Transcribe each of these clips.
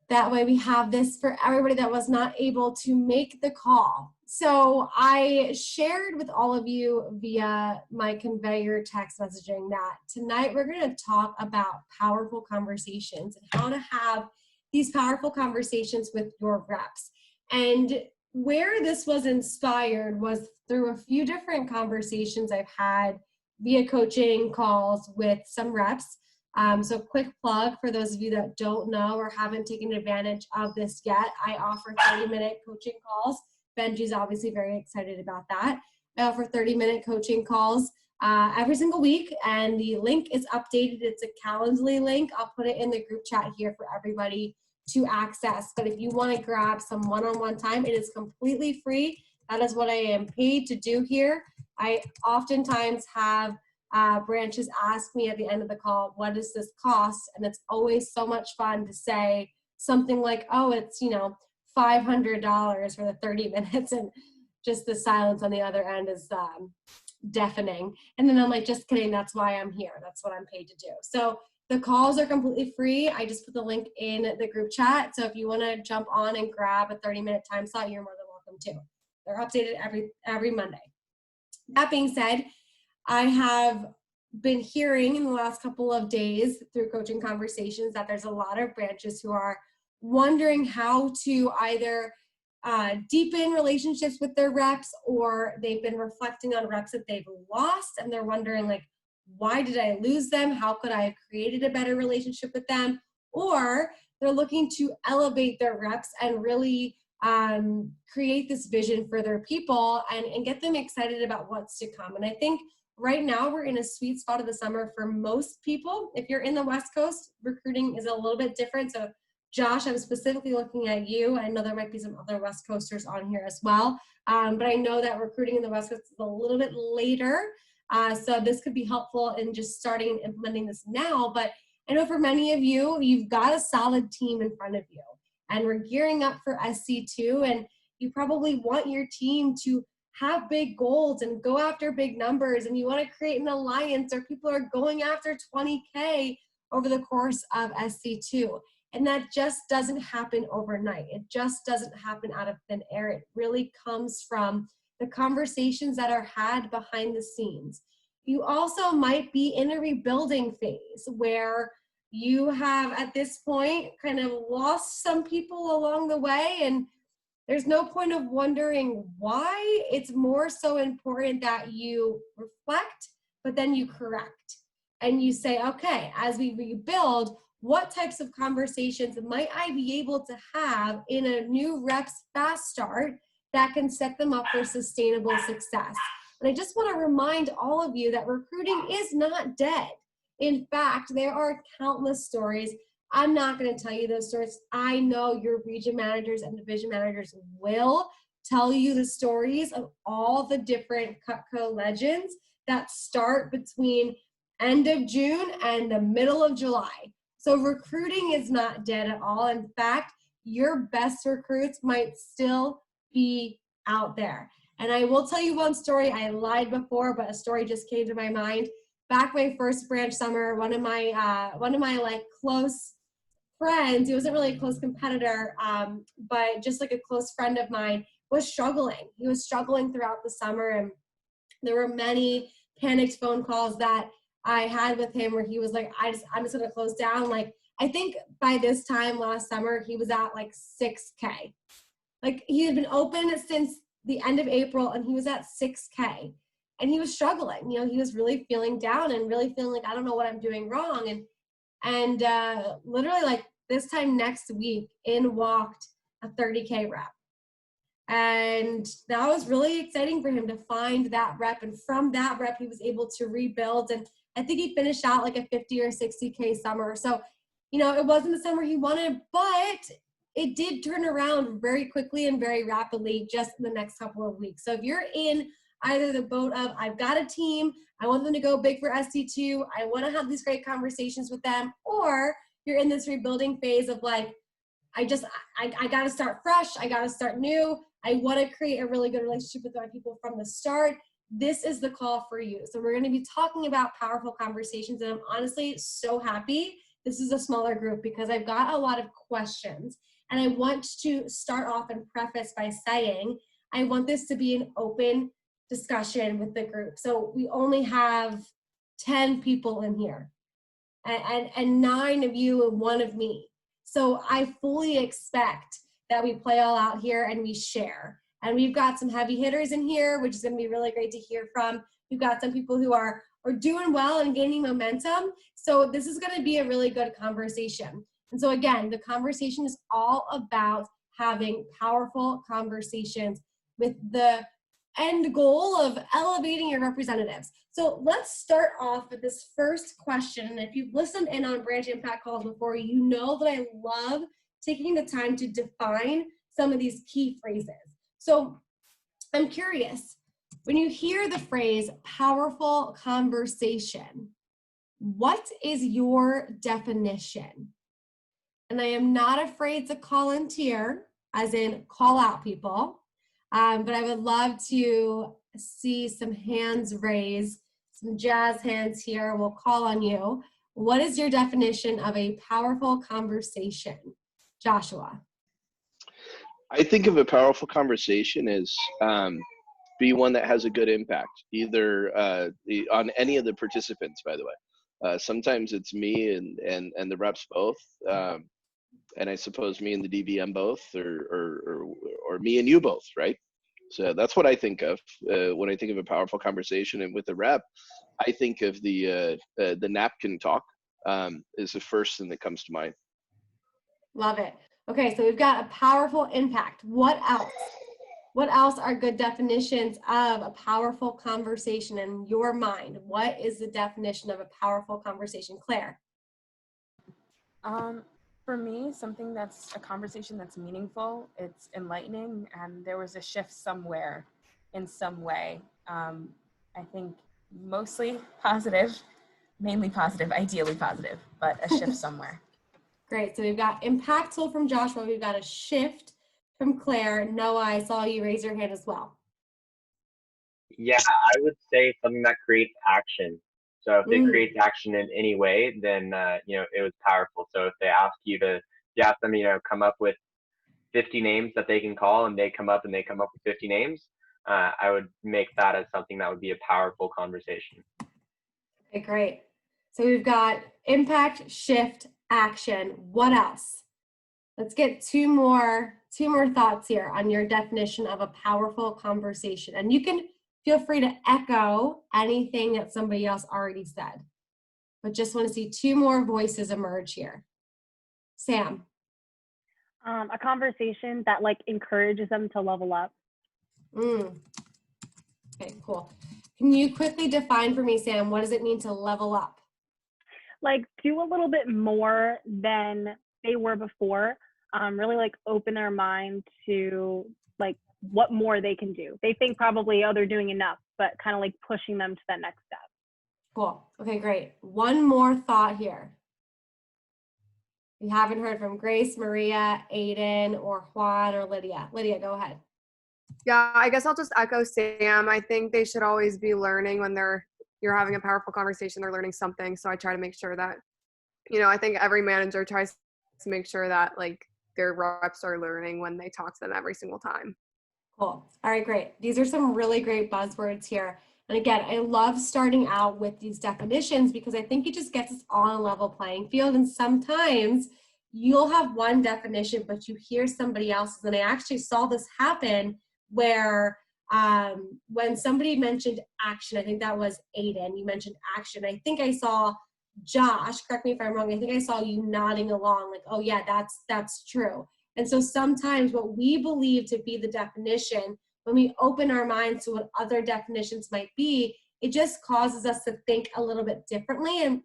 That way we have this for everybody that was not able to make the call. So I shared with all of you via my conveyor text messaging that tonight we're going to talk about powerful conversations and how to have these powerful conversations with your reps. And where this was inspired was through a few different conversations I've had via coaching calls with some reps. So quick plug for those of you that don't know or haven't taken advantage of this yet, I offer 30-minute coaching calls. Benji's obviously very excited about that. I offer 30-minute coaching calls every single week, and the link is updated. It's a Calendly link. I'll put it in the group chat here for everybody to access. But if you want to grab some one-on-one time, it is completely free. That is what I am paid to do here. I oftentimes have branches ask me at the end of the call, what does this cost? And it's always so much fun to say something like, oh, it's, $500 for the 30 minutes. And just the silence on the other end is deafening. And then I'm like, just kidding. That's why I'm here. That's what I'm paid to do. So the calls are completely free. I just put the link in the group chat. So if you want to jump on and grab a 30-minute time slot, you're more than welcome to. They're updated every Monday. That being said, I have been hearing in the last couple of days through coaching conversations that there's a lot of branches who are wondering how to either deepen relationships with their reps, or they've been reflecting on reps that they've lost and they're wondering, like, why did I lose them? How could I have created a better relationship with them? Or they're looking to elevate their reps and really create this vision for their people and get them excited about what's to come. And I think right now we're in a sweet spot of the summer for most people. If you're in the West Coast, recruiting is a little bit different. So Josh, I'm specifically looking at you. I know there might be some other West Coasters on here as well. But I know that recruiting in the West Coast is a little bit later. So this could be helpful in just starting and implementing this now. But I know for many of you, you've got a solid team in front of you. And we're gearing up for SC2. And you probably want your team to have big goals and go after big numbers. And you want to create an alliance or people are going after 20K over the course of SC2. And that just doesn't happen overnight. It just doesn't happen out of thin air. It really comes from the conversations that are had behind the scenes. You also might be in a rebuilding phase where you have at this point kind of lost some people along the way, and there's no point of wondering why. It's more so important that you reflect, but then you correct. And you say, okay, as we rebuild, what types of conversations might I be able to have in a new rep's fast start that can set them up for sustainable success? And I just want to remind all of you that recruiting is not dead. In fact, there are countless stories. I'm not going to tell you those stories. I know your region managers and division managers will tell you the stories of all the different Cutco legends that start between end of June and the middle of July. So recruiting is not dead at all. In fact, your best recruits might still be out there. And I will tell you one story. I lied before, but a story just came to my mind. Back my first branch summer, one of my like close friends, he wasn't really a close competitor, but just like a close friend of mine, was struggling. He was struggling throughout the summer, and there were many panicked phone calls that I had with him where he was like, I'm just gonna close down. Like, I think by this time last summer, he was at like 6K. Like, he had been open since the end of April and he was at 6K. And he was struggling. He was really feeling down and really feeling like, I don't know what I'm doing wrong. And literally like this time next week, in walked a 30K rep. And that was really exciting for him to find that rep. And from that rep, he was able to rebuild. And I think he finished out like a 50 or 60K summer. So, it wasn't the summer he wanted, but it did turn around very quickly and very rapidly just in the next couple of weeks. So if you're in either the boat of, I've got a team, I want them to go big for SC2, I want to have these great conversations with them, or you're in this rebuilding phase of like, I got to start fresh, I got to start new, I want to create a really good relationship with my people from the start, this is the call for you. So we're going to be talking about powerful conversations, and I'm honestly so happy this is a smaller group because I've got a lot of questions. And I want to start off and preface by saying, I want this to be an open discussion with the group. So we only have 10 people in here and 9 of you and 1 of me. So I fully expect that we play all out here and we share. And we've got some heavy hitters in here, which is going to be really great to hear from. We've got some people who are doing well and gaining momentum. So this is going to be a really good conversation. And so again, the conversation is all about having powerful conversations with the end goal of elevating your representatives. So let's start off with this first question. And if you've listened in on branch impact calls before, you know that I love taking the time to define some of these key phrases. So I'm curious, when you hear the phrase powerful conversation, what is your definition? And I am not afraid to volunteer, as in call out people, but I would love to see some hands raised, some jazz hands here. We'll call on you. What is your definition of a powerful conversation? Joshua. I think of a powerful conversation as be one that has a good impact, either on any of the participants, by the way. Sometimes it's me and the reps both, and I suppose me and the DVM both, or me and you both, right? So that's what I think of when I think of a powerful conversation. And with the rep, I think of the napkin talk is the first thing that comes to mind. Love it. Okay, so we've got a powerful impact. What else? What else are good definitions of a powerful conversation in your mind? What is the definition of a powerful conversation? Claire? For me, something that's a conversation that's meaningful, it's enlightening, and there was a shift somewhere in some way. I think mostly positive, mainly positive, ideally positive, but a shift somewhere. Great, so we've got impactful from Joshua, we've got a shift from Claire. Noah, I saw you raise your hand as well. Yeah, I would say something that creates action. So if it creates action in any way, then it was powerful. So if they ask them, come up with 50 names that they can call, and they come up with 50 names, I would make that as something that would be a powerful conversation. Okay, great. So we've got impact, shift, action. What else? Let's get two more thoughts here on your definition of a powerful conversation. And you can feel free to echo anything that somebody else already said. But just want to see 2 more voices emerge here. Sam. A conversation that encourages them to level up. Okay, cool. Can you quickly define for me, Sam, what does it mean to level up? Do a little bit more than they were before. Really open their mind to what more they can do. They think probably, they're doing enough, but kind of pushing them to that next step. Cool. Okay, great. One more thought here. We haven't heard from Grace, Maria, Aiden, or Juan, or Lydia. Lydia, go ahead. Yeah, I guess I'll just echo Sam. I think they should always be learning when you're having a powerful conversation. They're learning something. So I try to make sure that, I think every manager tries to make sure that their reps are learning when they talk to them every single time. Cool. All right, great. These are some really great buzzwords here. And again, I love starting out with these definitions because I think it just gets us all on a level playing field. And sometimes you'll have one definition, but you hear somebody else's. And I actually saw this happen where when somebody mentioned action, I think that was Aiden, you mentioned action. I think I saw Josh, correct me if I'm wrong, I think I saw you nodding along oh yeah, that's true. And so sometimes what we believe to be the definition, when we open our minds to what other definitions might be, it just causes us to think a little bit differently. And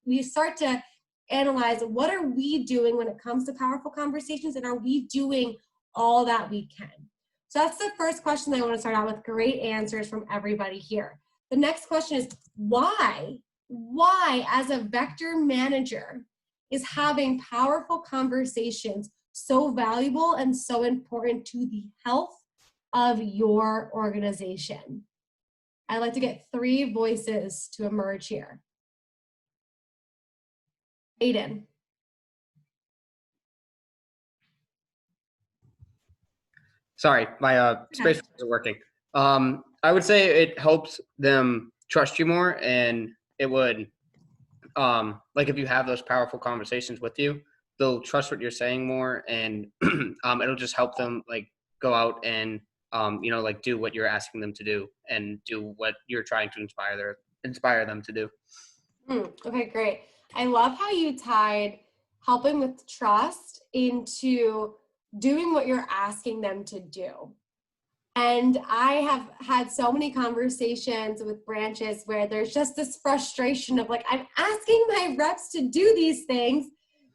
we start to analyze, what are we doing when it comes to powerful conversations, and are we doing all that we can? So that's the first question I want to start out with. Great answers from everybody here. The next question is, why, as a vector manager, is having powerful conversations so valuable and so important to the health of your organization? I'd like to get 3 voices to emerge here. Aiden. Sorry, my space wasn't working. I would say it helps them trust you more, and it would, like if you have those powerful conversations with you, they'll trust what you're saying more, and it'll just help them like go out and like do what you're asking them to do and do what you're trying to inspire them to do. Okay, great. I love how you tied helping with trust into doing what you're asking them to do. And I have had so many conversations with branches where there's just this frustration of like, I'm asking my reps to do these things,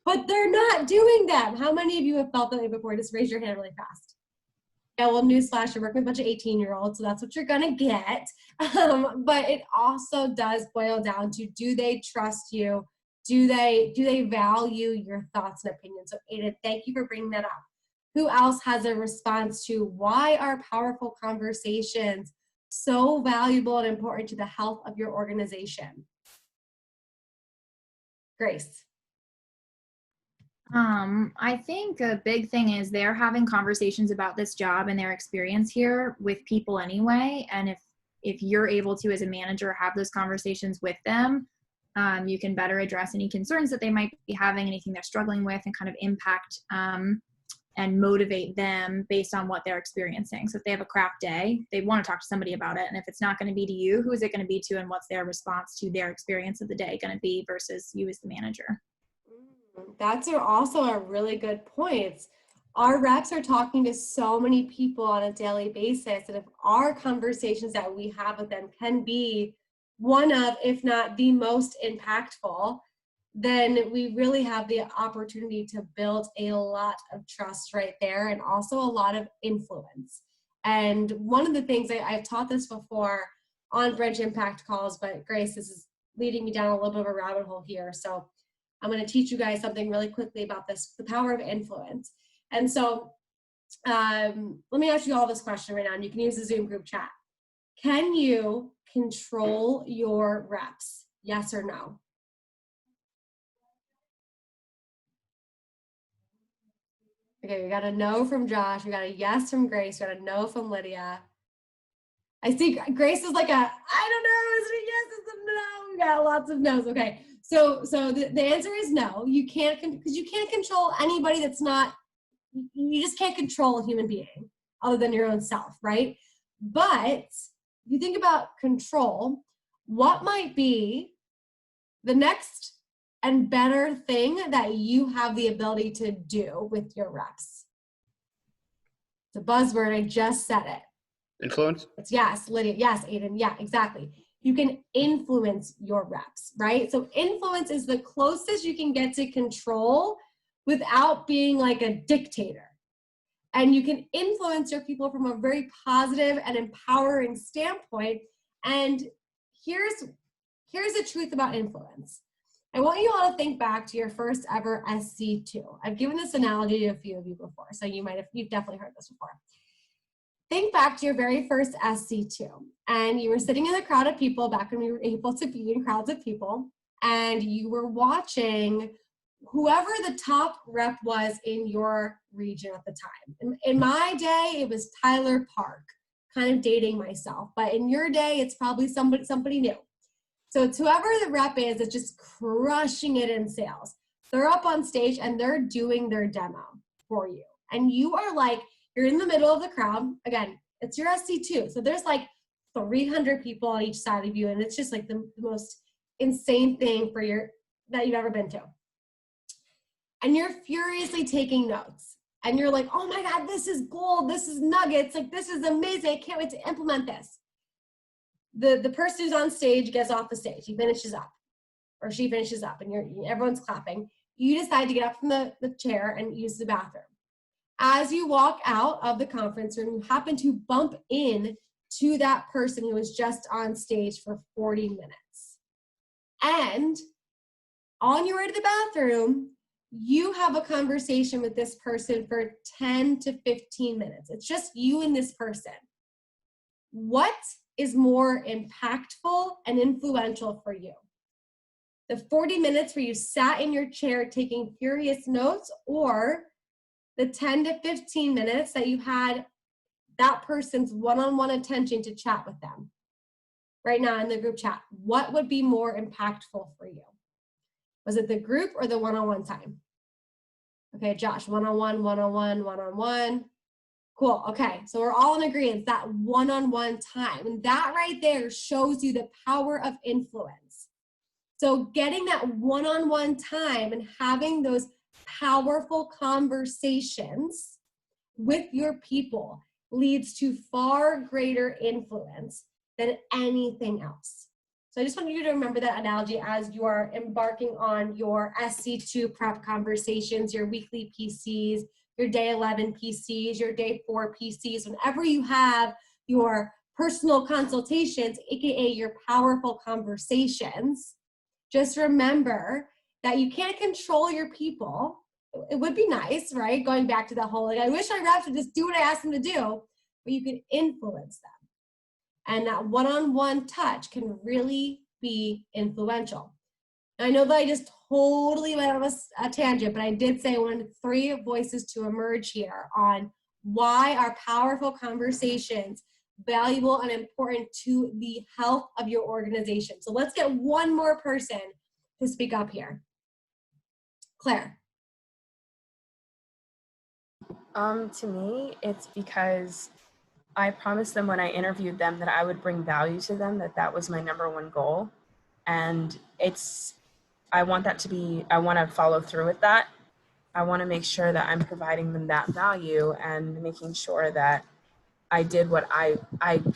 but they're not doing them. How many of you have felt that way before? Just raise your hand really fast. Yeah, well, newsflash, you're working with a bunch of 18-year-olds, so that's what you're gonna get. But it also does boil down to, do they trust you? Do they value your thoughts and opinions? So Aiden, thank you for bringing that up. Who else has a response to why are powerful conversations so valuable and important to the health of your organization? Grace. I think a big thing is they're having conversations about this job and their experience here with people anyway. And if you're able to, as a manager, have those conversations with them, you can better address any concerns that they might be having, anything they're struggling with, and kind of impact and motivate them based on what they're experiencing. So if they have a crap day, they want to talk to somebody about it. And if it's not going to be to you, who is it going to be to, and what's their response to their experience of the day going to be versus you as the manager? That's also a really good point. Our reps are talking to so many people on a daily basis, and if our conversations that we have with them can be one of, if not the most impactful, then we really have the opportunity to build a lot of trust right there, and also a lot of influence. And one of the things, I've taught this before on Branch Impact calls, but Grace, this is leading me down a little bit of a rabbit hole here. So I'm going to teach you guys something really quickly about this, the power of influence. And so let me ask you all this question right now, and you can use the Zoom group chat. Can you control your reps? Yes or no? Okay, we got a no from Josh. We got a yes from Grace. We got a no from Lydia. I see Grace is like I don't know, is it a yes, is it a no? We got lots of no's. Okay, so the answer is no. You can't, because you can't control anybody that's not, you just can't control a human being other than your own self, right? But if you think about control, what might be the next and better thing that you have the ability to do with your reps? It's a buzzword, I just said it. Influence? It's yes, Lydia, yes, Aiden, yeah, exactly. You can influence your reps, right? So influence is the closest you can get to control without being like a dictator. And you can influence your people from a very positive and empowering standpoint. And here's the truth about influence. I want you all to think back to your first ever SC2. I've given this analogy to a few of you before, so you've definitely heard this before. Think back to your very first SC2, and you were sitting in a crowd of people back when we were able to be in crowds of people, and you were watching whoever the top rep was in your region at the time. In my day, it was Tyler Park, kind of dating myself, but in your day, it's probably somebody new. So it's whoever the rep is that's just crushing it in sales. They're up on stage and they're doing their demo for you. And you are like, you're in the middle of the crowd. Again, it's your SC2. So there's like 300 people on each side of you. And it's just like the most insane thing that you've ever been to. And you're furiously taking notes. And you're like, oh my God, this is gold. This is nuggets. Like, this is amazing. I can't wait to implement this. The person who's on stage gets off the stage. He finishes up, or she finishes up, and everyone's clapping. You decide to get up from the chair and use the bathroom. As you walk out of the conference room, you happen to bump in to that person who was just on stage for 40 minutes. And on your way to the bathroom, you have a conversation with this person for 10 to 15 minutes. It's just you and this person. What is more impactful and influential for you? The 40 minutes where you sat in your chair taking furious notes, or the 10 to 15 minutes that you had that person's one-on-one attention to chat with them right now in the group chat? What would be more impactful for you? Was it the group or the one-on-one time? Okay, Josh, one-on-one, one-on-one, one-on-one. Cool, okay, so we're all in agreement, that one-on-one time. And that right there shows you the power of influence. So getting that one-on-one time and having those powerful conversations with your people leads to far greater influence than anything else. So I just want you to remember that analogy as you are embarking on your SC2 prep conversations, your weekly PCs, your day 11 PCs, your day 4 PCs, whenever you have your personal consultations, AKA your powerful conversations, just remember that you can't control your people. It would be nice, right? Going back to the whole, like, I wish our reps would just do what I asked them to do, but you can influence them. And that one-on-one touch can really be influential. I know that I just totally went on a tangent, but I did say I wanted 3 voices to emerge here on why are powerful conversations valuable and important to the health of your organization. So let's get one more person to speak up here. Claire. To me, it's because I promised them when I interviewed them that I would bring value to them, that was my #1 goal. And I want to follow through with that. I want to make sure that I'm providing them that value and making sure that I did what I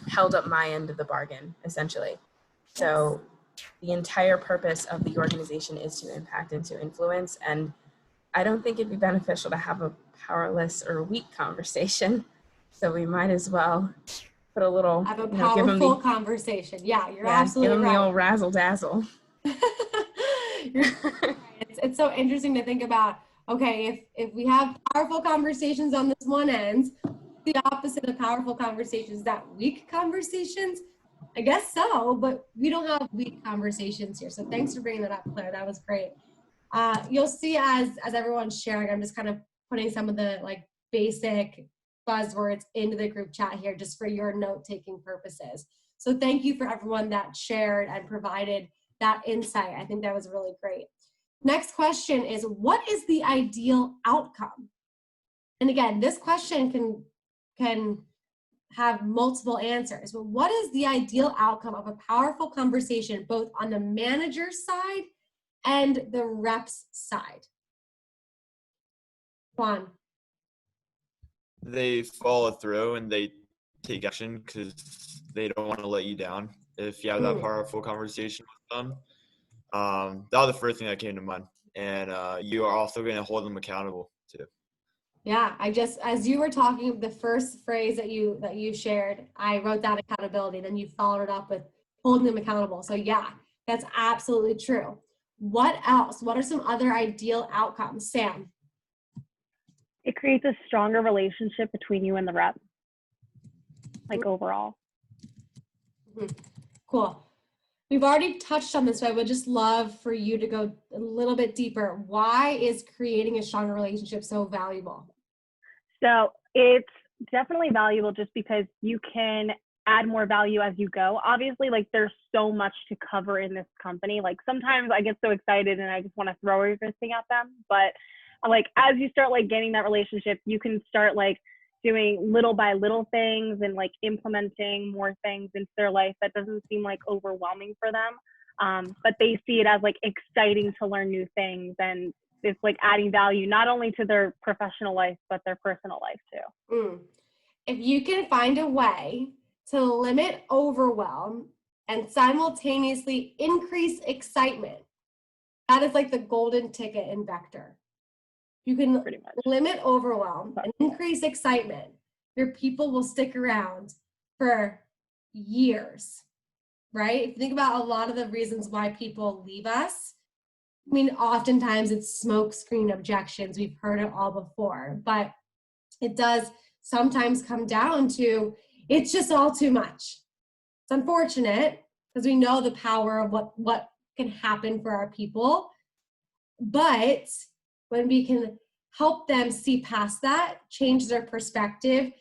held up my end of the bargain, essentially. So the entire purpose of the organization is to impact and to influence. And I don't think it'd be beneficial to have a powerless or weak conversation. So we might as well put a little, have a powerful conversation. Yeah, you're absolutely give them right. the old razzle dazzle. It's so interesting to think about, okay, if we have powerful conversations on this one end, the opposite of powerful conversations, that weak conversations? I guess so, but we don't have weak conversations here. So thanks for bringing that up, Claire. That was great. You'll see as everyone's sharing, I'm just kind of putting some of the like basic buzzwords into the group chat here just for your note-taking purposes. So thank you for everyone that shared and provided that insight. I think that was really great. Next question is, what is the ideal outcome? And again, this question can have multiple answers, but what is the ideal outcome of a powerful conversation, both on the manager's side and the rep's side? Juan. They follow through and they take action because they don't want to let you down. If you have that powerful conversation with them, that was the first thing that came to mind. And you are also going to hold them accountable too. Yeah, as you were talking, the first phrase that you shared, I wrote down accountability, then you followed it up with holding them accountable. So yeah, that's absolutely true. What else? What are some other ideal outcomes? Sam. It creates a stronger relationship between you and the rep, like overall. Cool. We've already touched on this, but I would just love for you to go a little bit deeper. Why is creating a stronger relationship so valuable? So it's definitely valuable just because you can add more value as you go. Obviously, like there's so much to cover in this company. Like sometimes I get so excited and I just want to throw everything at them. But like as you start like getting that relationship, you can start like doing little by little things and like implementing more things into their life that doesn't seem like overwhelming for them. But they see it as like exciting to learn new things, and it's like adding value not only to their professional life, but their personal life too. If you can find a way to limit overwhelm and simultaneously increase excitement, that is like the golden ticket in Vector. You can limit overwhelm and increase excitement. Your people will stick around for years, right? If you think about a lot of the reasons why people leave us, I mean, oftentimes it's smoke screen objections. We've heard it all before, but it does sometimes come down to it's just all too much. It's unfortunate because we know the power of what can happen for our people. But when we can help them see past that, change their perspective,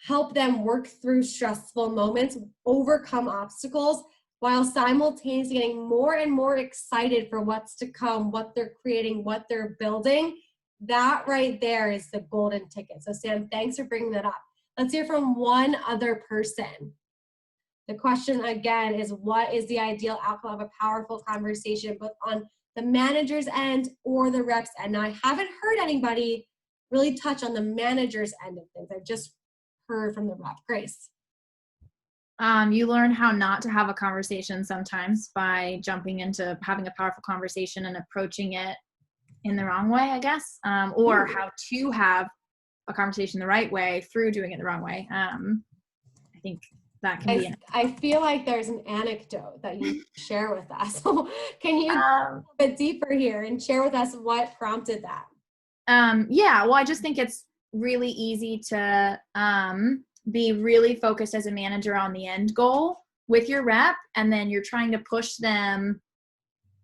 help them work through stressful moments, overcome obstacles, while simultaneously getting more and more excited for what's to come, what they're creating, what they're building, that right there is the golden ticket. So Sam, thanks for bringing that up. Let's hear from one other person. The question again is, what is the ideal outcome of a powerful conversation, both on the manager's end or the rep's end? Now, I haven't heard anybody really touch on the manager's end of things. I've just heard from the rep. Grace. You learn how not to have a conversation sometimes by jumping into having a powerful conversation and approaching it in the wrong way, I guess, or how to have a conversation the right way through doing it the wrong way. I think that can be. I feel like there's an anecdote that you share with us. Can you go a bit deeper here and share with us what prompted that? Yeah, well, I just think it's really easy to be really focused as a manager on the end goal with your rep, and then you're trying to push them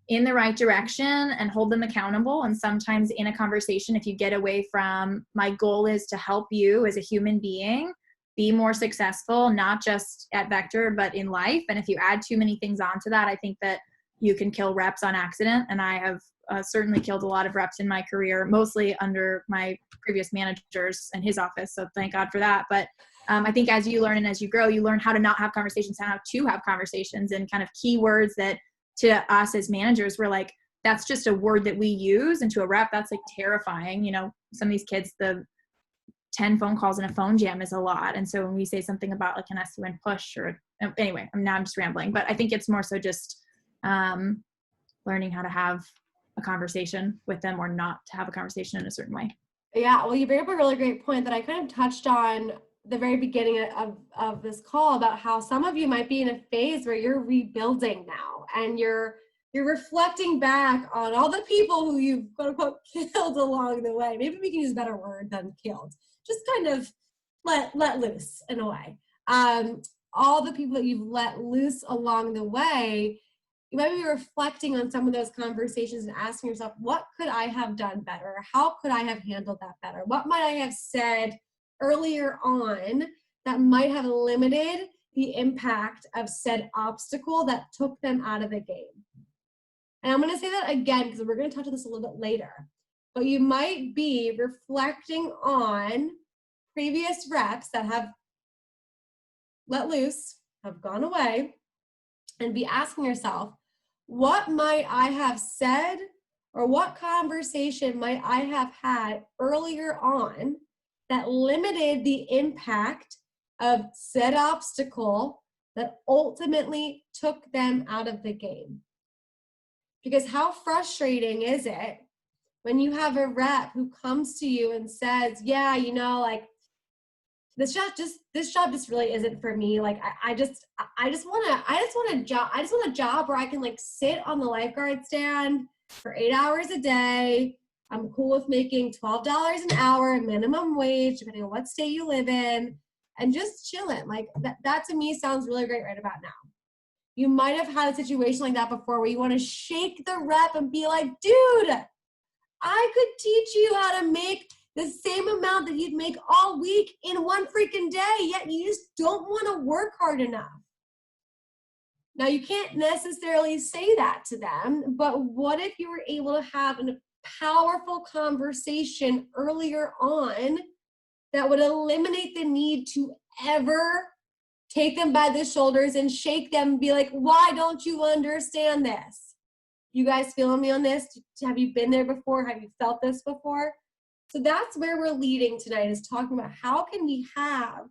in the right direction and hold them accountable. And sometimes in a conversation, if you get away from, my goal is to help you as a human being be more successful, not just at Vector, but in life. And if you add too many things onto that, I think that you can kill reps on accident. And I have certainly killed a lot of reps in my career, mostly under my previous managers and his office. So thank God for that. But I think as you learn and as you grow, you learn how to not have conversations, how to have conversations, and kind of keywords that to us as managers, we're like, that's just a word that we use. And to a rep, that's like terrifying. You know, some of these kids, the 10 phone calls and a phone jam is a lot. And so when we say something about like an SUN push or anyway, now I'm just rambling, but I think it's more so just learning how to have a conversation with them or not to have a conversation in a certain way. Yeah, well, you bring up a really great point that I kind of touched on the very beginning of this call about how some of you might be in a phase where you're rebuilding now and you're reflecting back on all the people who you've quote unquote killed along the way. Maybe we can use a better word than killed. Just kind of let loose in a way. All the people that you've let loose along the way, you might be reflecting on some of those conversations and asking yourself, what could I have done better? How could I have handled that better? What might I have said earlier on that might have limited the impact of said obstacle that took them out of the game? And I'm going to say that again because we're going to touch on this a little bit later. But you might be reflecting on previous reps that have let loose, have gone away, and be asking yourself, what might I have said or what conversation might I have had earlier on that limited the impact of said obstacle that ultimately took them out of the game? Because how frustrating is it when you have a rep who comes to you and says, yeah, you know, like this job just really isn't for me. Like I just want a job where I can like sit on the lifeguard stand for 8 hours a day. I'm cool with making $12 an hour, minimum wage, depending on what state you live in, and just chilling. Like that to me sounds really great right about now. You might have had a situation like that before where you want to shake the rep and be like, dude, I could teach you how to make the same amount that you'd make all week in one freaking day, yet you just don't want to work hard enough. Now, you can't necessarily say that to them, but what if you were able to have a powerful conversation earlier on that would eliminate the need to ever take them by the shoulders and shake them and be like, why don't you understand this? You guys feeling me on this? Have you been there before? Have you felt this before? So that's where we're leading tonight, is talking about how can we have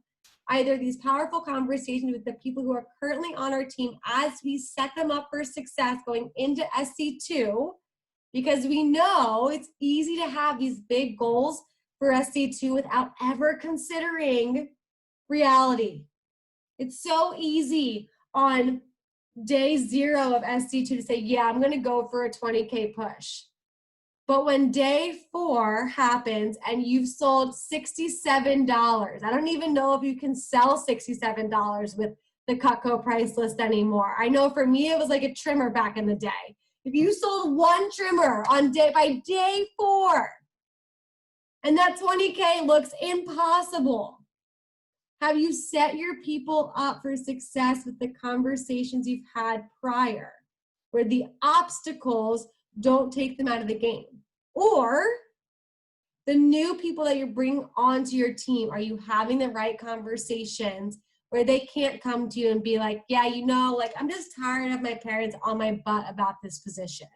either these powerful conversations with the people who are currently on our team as we set them up for success going into SC2, because we know it's easy to have these big goals for SC2 without ever considering reality. It's so easy on day 0 of SC2 to say, yeah, I'm going to go for a 20K push. But when day 4 happens and you've sold $67, I don't even know if you can sell $67 with the Cutco price list anymore. I know for me, it was like a trimmer back in the day. If you sold one trimmer by day 4, and that 20K looks impossible, have you set your people up for success with the conversations you've had prior, where the obstacles don't take them out of the game? Or the new people that you're bringing onto your team, are you having the right conversations where they can't come to you and be like, yeah, you know, like, I'm just tired of my parents on my butt about this position.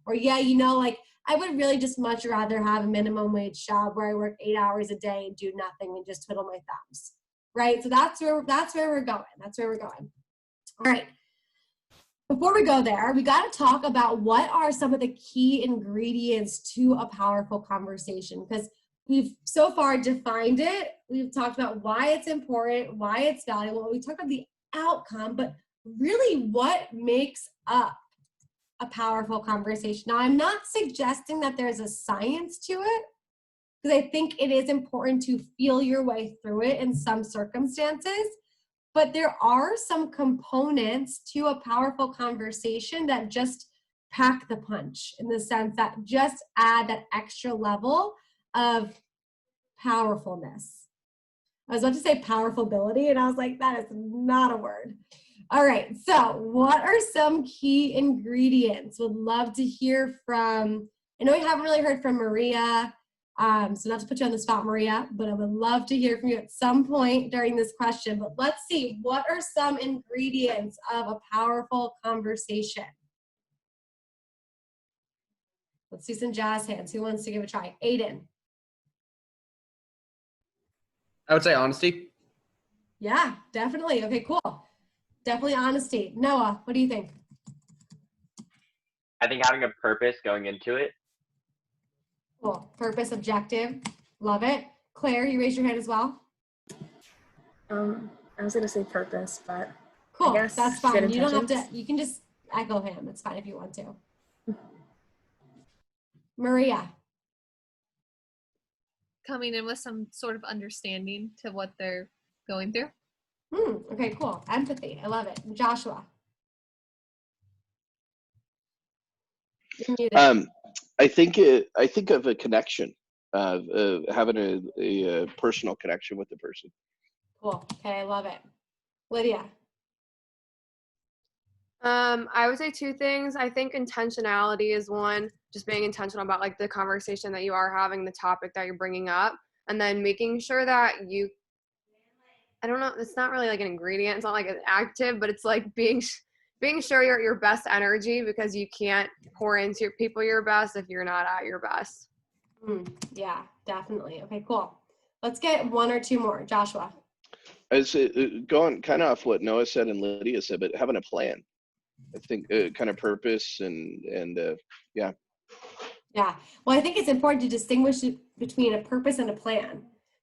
Or, yeah, you know, like, I would really just much rather have a minimum wage job where I work 8 hours a day and do nothing and just twiddle my thumbs, right? So that's where we're going. That's where we're going. All right. Before we go there, we got to talk about what are some of the key ingredients to a powerful conversation, because we've so far defined it. We've talked about why it's important, why it's valuable. We talked about the outcome, but really what makes up a powerful conversation. Now, I'm not suggesting that there's a science to it, because I think it is important to feel your way through it in some circumstances. But there are some components to a powerful conversation that just pack the punch, in the sense that just add that extra level of powerfulness. I was about to say powerfulability, and I was like, that is not a word. All right, so what are some key ingredients? Would love to hear from, I know we haven't really heard from Maria, so not to put you on the spot, Maria, but I would love to hear from you at some point during this question. But let's see, what are some ingredients of a powerful conversation? Let's see some jazz hands. Who wants to give it a try? Aiden. I would say honesty. Yeah, definitely. Okay, cool. Definitely honesty. Noah, what do you think? I think having a purpose going into it. Cool. Purpose, objective. Love it. Claire, you raised your hand as well. I was gonna say purpose, but cool. I guess That's fine. You don't have to. intentions. You can just echo him. It's fine if you want to. Maria. Coming in with some sort of understanding to what they're going through. Okay, cool. Empathy. I love it. Joshua. I think of a connection, having a personal connection with the person. Cool. Okay, I love it. Lydia. I would say 2 things. I think intentionality is one, just being intentional about like the conversation that you are having, the topic that you're bringing up, and then making sure that I don't know, it's not really like an ingredient, it's not like an active, but it's like being sure you're at your best energy, because you can't pour into your people your best if you're not at your best. Yeah, definitely. Okay, cool. Let's get 1 or 2 more. Joshua. As going kind of off what Noah said and Lydia said, but having a plan. I think kind of purpose and yeah. Yeah. Well, I think it's important to distinguish between a purpose and a plan.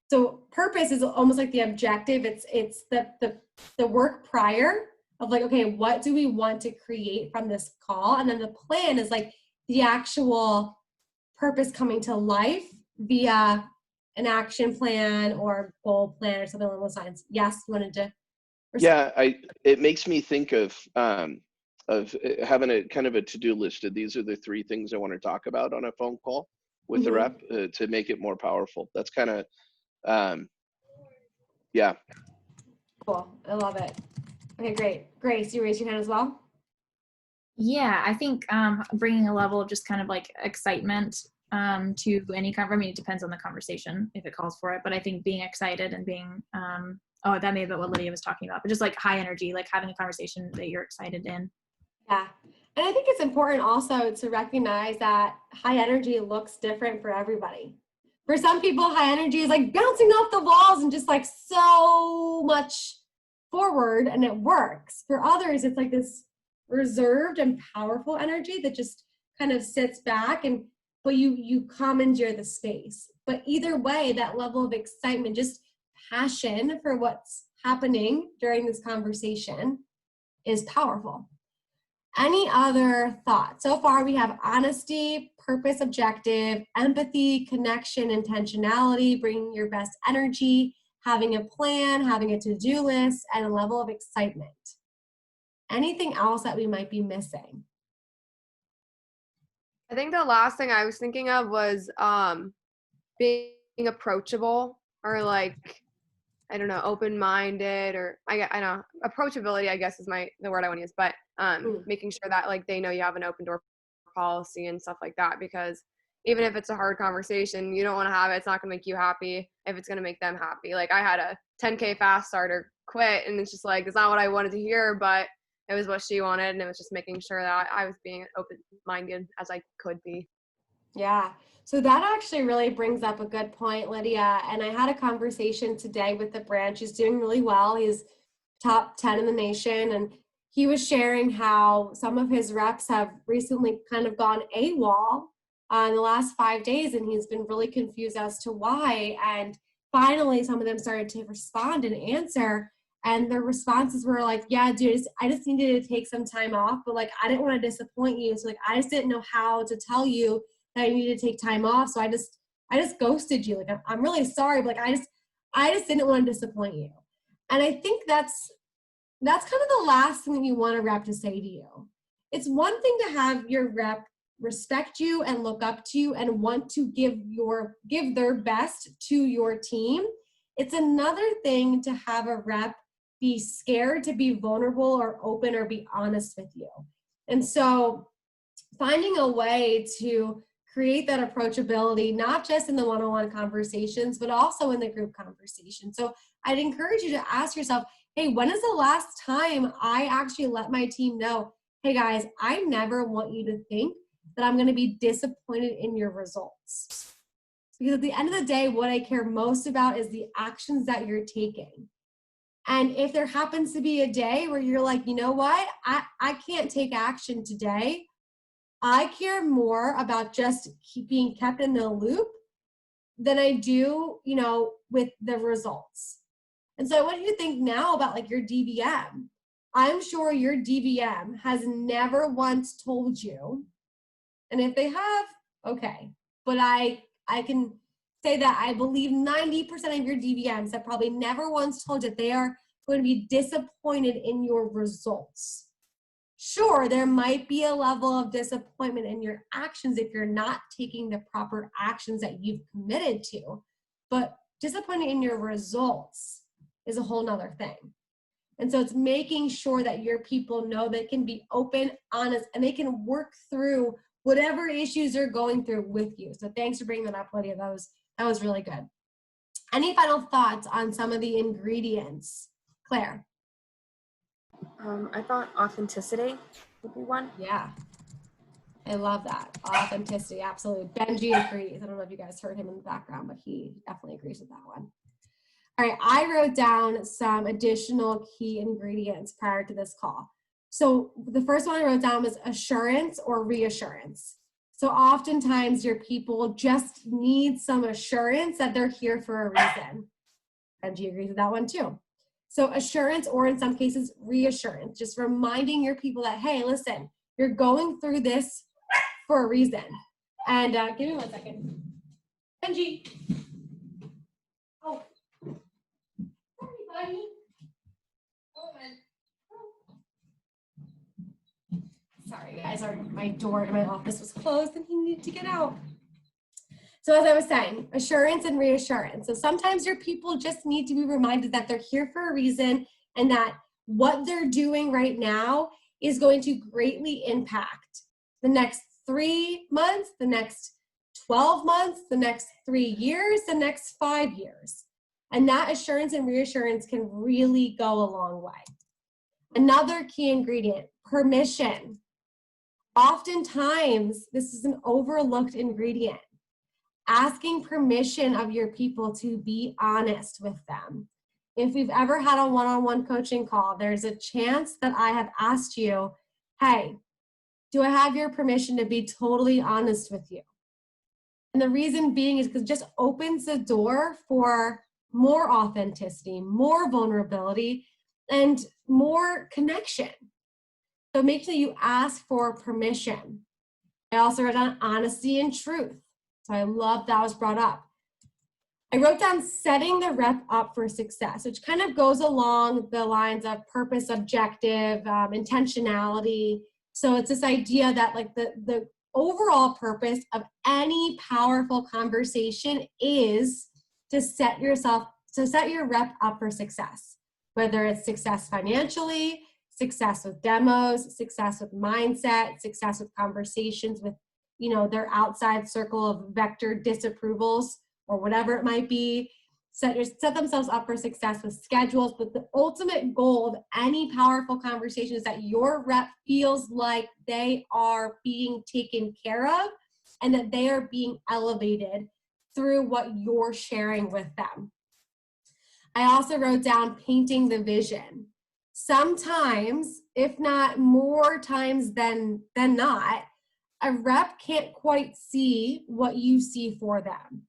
So purpose is almost like the objective. It's the work prior of like, okay, what do we want to create from this call? And then the plan is like the actual purpose coming to life via an action plan or goal plan or something along those lines. Yes, you wanted to? Yeah, it makes me think of having a kind of a to-do list. These are the 3 things I want to talk about on a phone call with the rep to make it more powerful. That's kind of, yeah. Cool. I love it. Okay, great. Grace, you raise your hand as well? Yeah, I think bringing a level of just kind of like excitement to any I mean, it depends on the conversation if it calls for it, but I think being excited and being, that may have been what Lydia was talking about, but just like high energy, like having a conversation that you're excited in. Yeah. And I think it's important also to recognize that high energy looks different for everybody. For some people, high energy is like bouncing off the walls and just like so much forward, and it works. For others, it's like this reserved and powerful energy that just kind of sits back, but you commandeer the space. But either way, that level of excitement, just passion for what's happening during this conversation is powerful. Any other thoughts? So far, we have honesty, purpose, objective, empathy, connection, intentionality, bringing your best energy, having a plan, having a to-do list, and a level of excitement. Anything else that we might be missing? I think the last thing I was thinking of was being approachable, or like, I don't know, open-minded, or I know approachability, I guess, is the word I want to use, but making sure that like they know you have an open door policy and stuff like that, because even if it's a hard conversation, you don't want to have it. It's not going to make you happy if it's going to make them happy. Like I had a 10K fast starter quit, and it's just like, it's not what I wanted to hear, but it was what she wanted, and it was just making sure that I was being open-minded as I could be. Yeah. So that actually really brings up a good point, Lydia. And I had a conversation today with the branch. He's doing really well. He's top 10 in the nation. And he was sharing how some of his reps have recently kind of gone AWOL in the last 5 days. And he's been really confused as to why. And finally, some of them started to respond and answer. And their responses were like, yeah, dude, I just needed to take some time off. But like, I didn't want to disappoint you. So like, I just didn't know how to tell you that I needed to take time off. So I just ghosted you. Like, I'm really sorry, but like, I just didn't want to disappoint you. And I think that's kind of the last thing that you want a rep to say to you. It's one thing to have your rep respect you and look up to you and want to give their best to your team. It's another thing to have a rep be scared to be vulnerable or open or be honest with you. And so finding a way to create that approachability, not just in the one-on-one conversations, but also in the group conversation. So I'd encourage you to ask yourself, hey, when is the last time I actually let my team know, hey guys, I never want you to think that I'm going to be disappointed in your results. Because at the end of the day, what I care most about is the actions that you're taking. And if there happens to be a day where you're like, you know what, I can't take action today, I care more about just being kept in the loop than I do, with the results. And so I want you to think now about like your DVM. I'm sure your DVM has never once told you, and if they have, okay. But I can say that I believe 90% of your DVMs have probably never once told you that they are going to be disappointed in your results. Sure, there might be a level of disappointment in your actions if you're not taking the proper actions that you've committed to, but disappointed in your results is a whole nother thing. And so it's making sure that your people know they can be open, honest, and they can work through whatever issues they're going through with you. So thanks for bringing that up, Lydia. That was really good. Any final thoughts on some of the ingredients? Claire? I thought authenticity would be one. Yeah, I love that. Authenticity, absolutely. Benji agrees. I don't know if you guys heard him in the background, but he definitely agrees with that one. All right, I wrote down some additional key ingredients prior to this call. So the first one I wrote down was assurance or reassurance. So oftentimes your people just need some assurance that they're here for a reason. Benji agrees with that one too. So assurance, or in some cases, reassurance, just reminding your people that, hey, listen, you're going through this for a reason. And give me 1 second. Benji. Oh. Sorry, buddy. Oh, man. Sorry, guys. My door to my office was closed and he needed to get out. So as I was saying, assurance and reassurance. So sometimes your people just need to be reminded that they're here for a reason and that what they're doing right now is going to greatly impact the next 3 months, the next 12 months, the next 3 years, the next 5 years. And that assurance and reassurance can really go a long way. Another key ingredient, permission. Oftentimes, this is an overlooked ingredient. Asking permission of your people to be honest with them. If we've ever had a one-on-one coaching call, there's a chance that I have asked you, hey, do I have your permission to be totally honest with you? And the reason being is because it just opens the door for more authenticity, more vulnerability, and more connection. So make sure you ask for permission. I also wrote down honesty and truth. So I love that was brought up. I wrote down setting the rep up for success, which kind of goes along the lines of purpose, objective, intentionality. So it's this idea that like the overall purpose of any powerful conversation is to set your rep up for success, whether it's success financially, success with demos, success with mindset, success with conversations with, their outside circle of vector disapprovals, or whatever it might be. Set themselves up for success with schedules, but the ultimate goal of any powerful conversation is that your rep feels like they are being taken care of and that they are being elevated through what you're sharing with them. I also wrote down painting the vision. Sometimes, if not more times than not, a rep can't quite see what you see for them.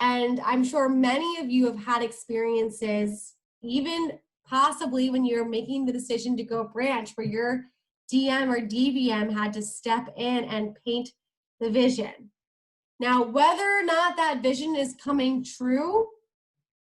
And I'm sure many of you have had experiences, even possibly when you're making the decision to go branch, where your DM or DVM had to step in and paint the vision. Now, whether or not that vision is coming true,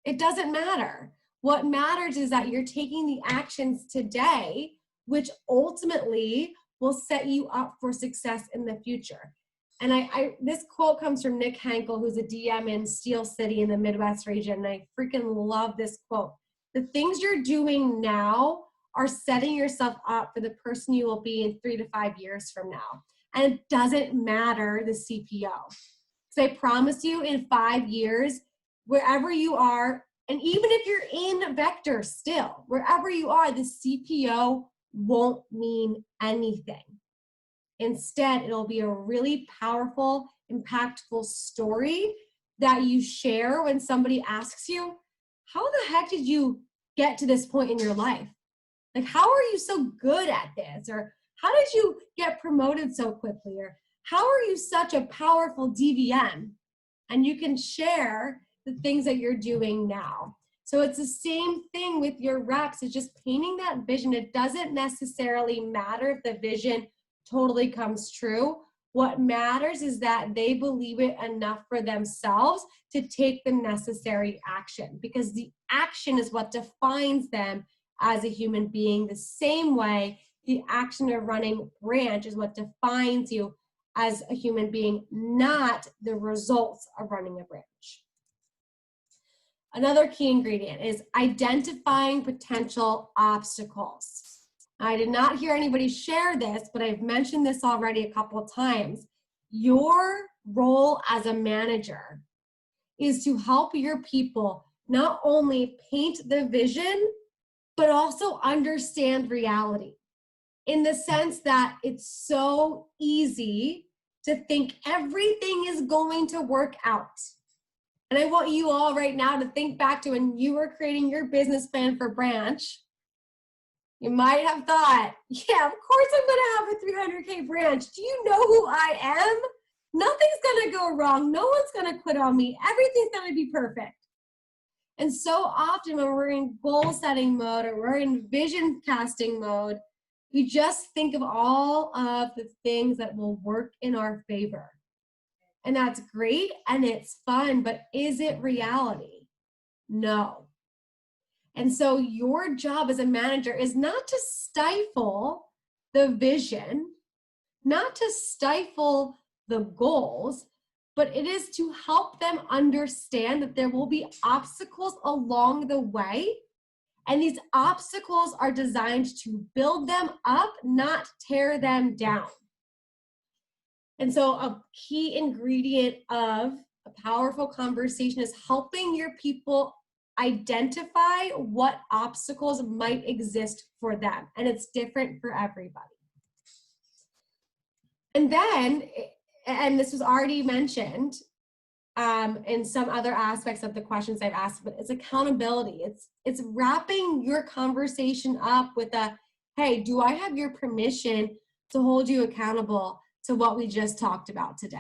it doesn't matter. What matters is that you're taking the actions today, which ultimately will set you up for success in the future. And this quote comes from Nick Henkel, who's a DM in Steel City in the Midwest region. And I freaking love this quote. The things you're doing now are setting yourself up for the person you will be in 3 to 5 years from now. And it doesn't matter the CPO. Because I promise you, in 5 years, wherever you are, and even if you're in vector still, wherever you are, the CPO won't mean anything. Instead, it'll be a really powerful, impactful story that you share when somebody asks you, how the heck did you get to this point in your life? Like, how are you so good at this? Or how did you get promoted so quickly? Or how are you such a powerful DVM? And you can share the things that you're doing now. So it's the same thing with your reps. It's just painting that vision. It doesn't necessarily matter if the vision totally comes true. What matters is that they believe it enough for themselves to take the necessary action, because the action is what defines them as a human being. The same way the action of running branch is what defines you as a human being, not the results of running a branch. Another key ingredient is identifying potential obstacles. I did not hear anybody share this, but I've mentioned this already a couple of times. Your role as a manager is to help your people not only paint the vision, but also understand reality, in the sense that it's so easy to think everything is going to work out. And I want you all right now to think back to when you were creating your business plan for branch. You might have thought, yeah, of course I'm going to have a 300K branch. Do you know who I am? Nothing's going to go wrong. No one's going to quit on me. Everything's going to be perfect. And so often when we're in goal setting mode or we're in vision casting mode, we just think of all of the things that will work in our favor. And that's great and it's fun, but is it reality? No. And so your job as a manager is not to stifle the vision, not to stifle the goals, but it is to help them understand that there will be obstacles along the way. And these obstacles are designed to build them up, not tear them down. And so a key ingredient of a powerful conversation is helping your people identify what obstacles might exist for them. And it's different for everybody. And then, and this was already mentioned in some other aspects of the questions I've asked, but it's accountability. It's wrapping your conversation up with a, hey, do I have your permission to hold you accountable to what we just talked about today?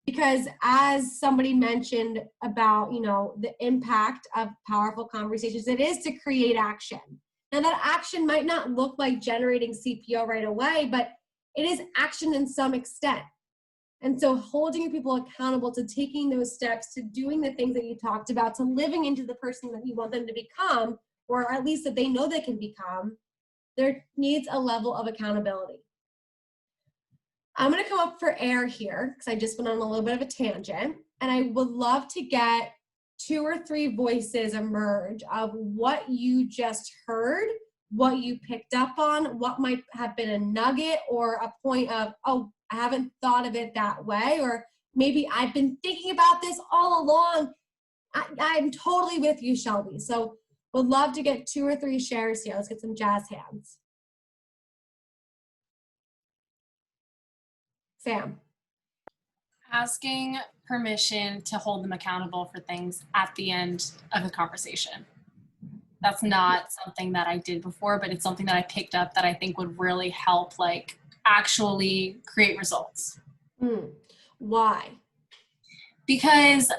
Because as somebody mentioned about, the impact of powerful conversations, it is to create action. Now that action might not look like generating CPO right away, but it is action in some extent. And so holding people accountable to taking those steps, to doing the things that you talked about, to living into the person that you want them to become, or at least that they know they can become, there needs a level of accountability. I'm going to come up for air here because I just went on a little bit of a tangent, and I would love to get 2 or 3 voices emerge of what you just heard, what you picked up on, what might have been a nugget or a point of, oh, I haven't thought of it that way, or maybe I've been thinking about this all along. I'm totally with you, Shelby. So would love to get 2 or 3 shares here. Let's get some jazz hands. Sam. Asking permission to hold them accountable for things at the end of the conversation. That's not something that I did before, but it's something that I picked up that I think would really help, like, actually create results. Why? Because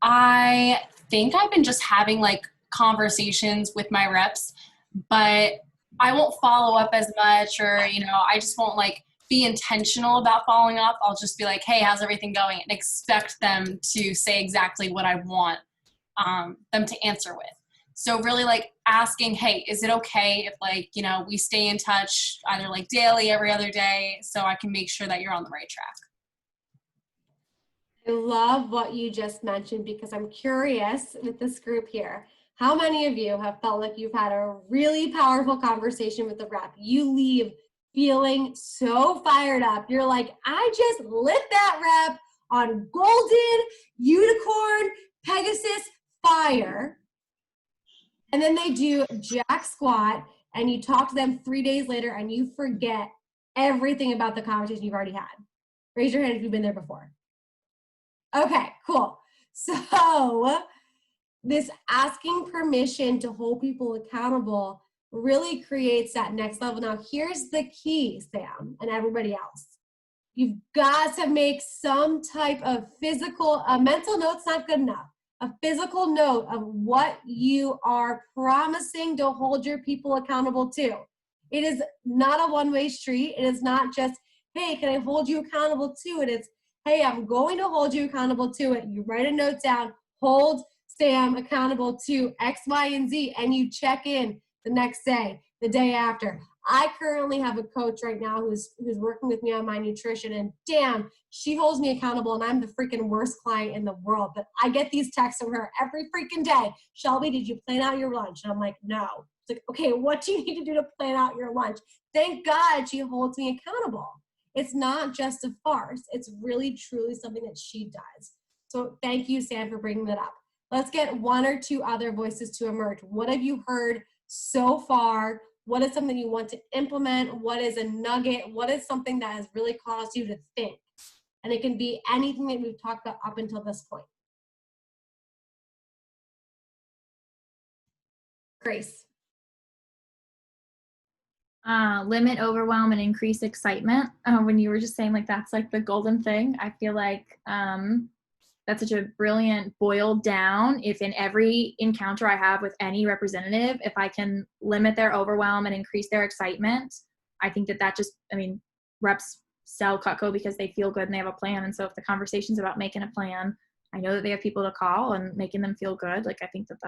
I think I've been just having, like, conversations with my reps, but I won't follow up as much, or, you know, I just won't, like, be intentional about following up. I'll just be like, hey, how's everything going? And expect them to say exactly what I want them to answer with. So really, like, asking, hey, is it okay if, like, you know, we stay in touch either, like, daily, every other day, so I can make sure that you're on the right track. I love what you just mentioned, because I'm curious with this group here, how many of you have felt like you've had a really powerful conversation with the rep? You leave feeling so fired up. You're like, I just lit that rep on golden unicorn Pegasus fire. And then they do jack squat, and you talk to them 3 days later and you forget everything about the conversation you've already had. Raise your hand if you've been there before. Okay, cool. So this asking permission to hold people accountable really creates that next level. Now, here's the key, Sam, and everybody else. You've got to make some type of physical, a mental note's not good enough. A physical note of what you are promising to hold your people accountable to. It is not a one-way street. It is not just, hey, can I hold you accountable to it? It's, hey, I'm going to hold you accountable to it. You write a note down, hold Sam accountable to X, Y, and Z, and you check in the next day, the day after. I currently have a coach right now who's working with me on my nutrition, and damn, she holds me accountable, and I'm the freaking worst client in the world. But I get these texts from her every freaking day. Shelby, did you plan out your lunch? And I'm like, no. It's like, okay, what do you need to do to plan out your lunch? Thank God she holds me accountable. It's not just a farce. It's really, truly something that she does. So thank you, Sam, for bringing that up. Let's get 1 or 2 other voices to emerge. What have you heard so far? What is something you want to implement? What is a nugget? What is something that has really caused you to think? And it can be anything that we've talked about up until this point. Grace. Limit overwhelm and increase excitement. When you were just saying, like, that's like the golden thing, I feel like that's such a brilliant boiled down. If in every encounter I have with any representative, if I can limit their overwhelm and increase their excitement, I think that just, I mean, reps sell Cutco because they feel good and they have a plan. And so if the conversation's about making a plan, I know that they have people to call and making them feel good. Like, I think that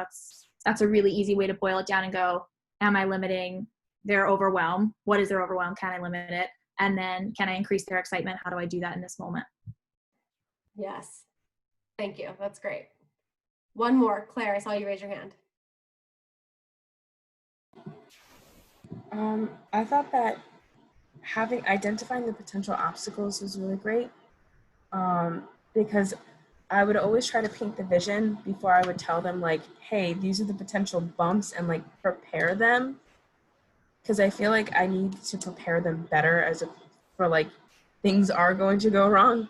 that's a really easy way to boil it down and go, am I limiting their overwhelm? What is their overwhelm? Can I limit it? And then can I increase their excitement? How do I do that in this moment? Yes. Thank you. That's great. One more. Claire, I saw you raise your hand. I thought that identifying the potential obstacles was really great, because I would always try to paint the vision before I would tell them, like, hey, these are the potential bumps, and, like, prepare them, because I feel like I need to prepare them better for, like, things are going to go wrong.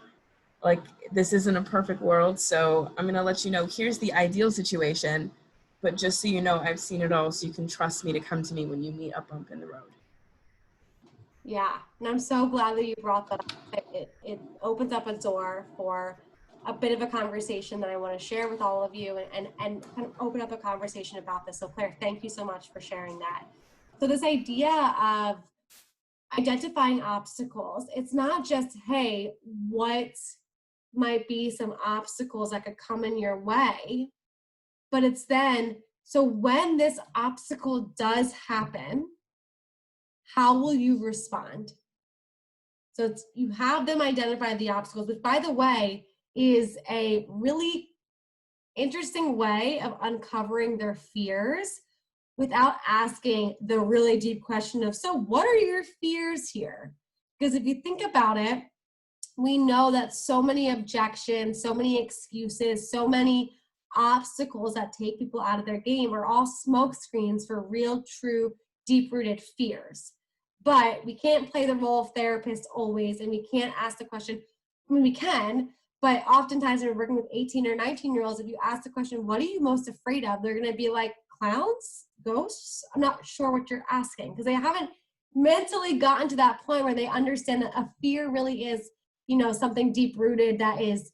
Like, this isn't a perfect world, so I'm going to let you know, here's the ideal situation, but just so you know, I've seen it all, so you can trust me to come to me when you meet a bump in the road. Yeah, and I'm so glad that you brought that up. It opens up a door for a bit of a conversation that I want to share with all of you, and kind of open up a conversation about this. So Claire, thank you so much for sharing that. So this idea of identifying obstacles. It's not just, hey, what might be some obstacles that could come in your way, but it's then, so when this obstacle does happen, how will you respond? So it's, you have them identify the obstacles, which, by the way, is a really interesting way of uncovering their fears without asking the really deep question of, so what are your fears here? Because if you think about it, we know that so many objections, so many excuses, so many obstacles that take people out of their game are all smoke screens for real, true, deep-rooted fears. But we can't play the role of therapist always, and we can't ask the question, I mean, we can, but oftentimes when we're working with 18 or 19-year-olds, if you ask the question, what are you most afraid of? They're gonna be like, clowns, ghosts? I'm not sure what you're asking, because they haven't mentally gotten to that point where they understand that a fear really is, you know, something deep rooted that is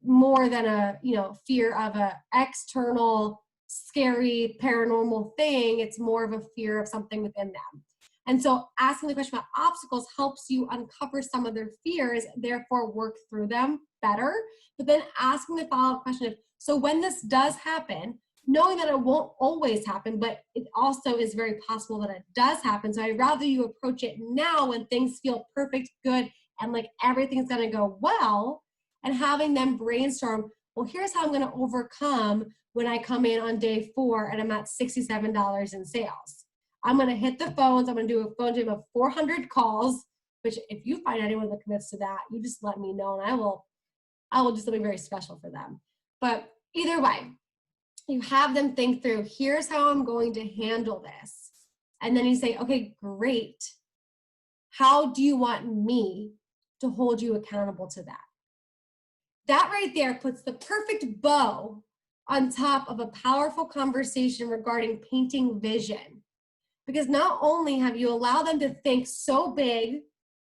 more than a, you know, fear of a external, scary, paranormal thing. It's more of a fear of something within them. And so asking the question about obstacles helps you uncover some of their fears, therefore work through them better. But then asking the follow-up question of, so when this does happen, knowing that it won't always happen, but it also is very possible that it does happen. So I'd rather you approach it now when things feel perfect, good, and like everything's gonna go well, and having them brainstorm, well, here's how I'm gonna overcome when I come in on day 4 and I'm at $67 in sales. I'm gonna hit the phones, I'm gonna do a phone gym of 400 calls, which if you find anyone that commits to that, you just let me know and I will do something very special for them. But either way, you have them think through, here's how I'm going to handle this. And then you say, okay, great. How do you want me to hold you accountable to that? That right there puts the perfect bow on top of a powerful conversation regarding painting vision. Because not only have you allowed them to think so big